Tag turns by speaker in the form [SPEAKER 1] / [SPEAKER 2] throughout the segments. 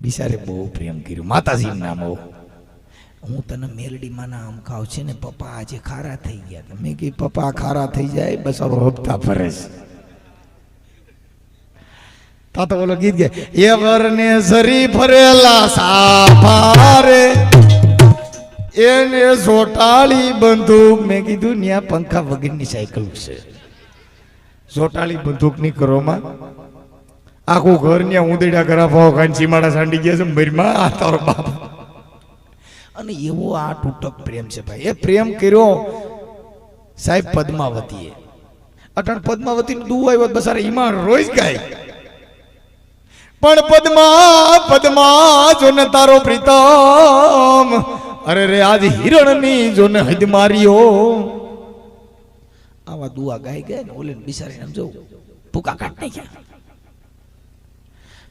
[SPEAKER 1] બિચારે બહુ પ્રેમ કર્યું, માતાજીનું નામ હો. હું તને મેલડીમાં આમ ખાવ છે ને પપ્પા આજે ખારા થઈ ગયા. મેં કીધું પપ્પા ખારા થઈ જાય બસારો હપ્તા ભરે છે. તા તો બોલો ગીત ગયા, એ વરને ઝરી ફરેલા સાફારે એને જોટાળી બંદૂક. મેં કીધું ન્યા પંખા વગરની સાયકલ છે, જોટાળી બંદૂક ની કરોમાં આખું ઘર ન્યા ઉંદેડા કરા ભાવ ખાઈને ચીમાડા સાંડી ગયા છે મરીમાં આ તારો બાપ. અને એવો આ તૂટક પ્રેમ છે ભાઈ. એ પ્રેમ કર્યો સાહેબ પદ્માવતીએ. અટાણ પદ્માવતી નું દુઃ આવ્યો બસારે ઈમાન રોજ ગાય, પણ પદ્મા પદ્મા જો ને તારો પ્રીતમ, અરે રે આજ હિરણ ની જો ને હદ માર્યો. આવા દુઆ ગાય ગયા ને ઓલે બિચારી આમ જો ભૂકા કાઢ નહીં ગયા.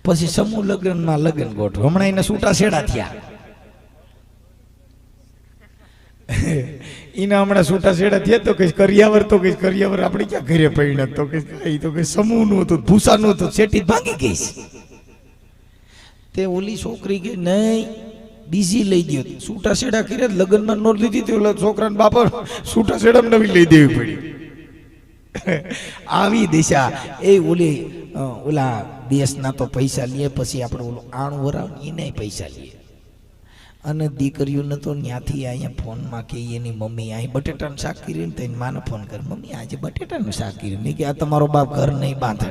[SPEAKER 1] પછી સમૂહ લગ્ન માં લગ્ન ગોઠવ. હમણાં એને છૂટા છેડા થયા. એના હમણાં છૂટા છેડા થયા તો કઈ કરિયાવર, તો કઈ કરિયાવર આપણે ક્યાં ઘરે પડીને તો કઈ સમૂહ નું હતું, ભૂસા નું હતું, છેટી ભાંગી ગઈ. તે ઓલી છોકરી કે નહીં બીજી લઈ ગયો. છૂટા છેડા કર્યા લગ્નમાં નો લીધી તે ઓલા છોકરાને બાપા છૂટા છેડા નવી લઈ દેવી પડી. આવી દિશા એ ઓલી ઓલા દેશના તો પૈસા લે, પછી આપણે ઓલું આણું વરાવ એને પૈસા લે. અને દીકરીઓને તો ત્યાંથી અહીંયા ફોનમાં કે એની મમ્મી અહીં બટેટાનું શાક કરીને તો માને ફોન કરે, મમ્મી આજે બટેટાનું શાક કર્યું. મેં કે આ તમારો બાપ ઘર નહીં બાંધે.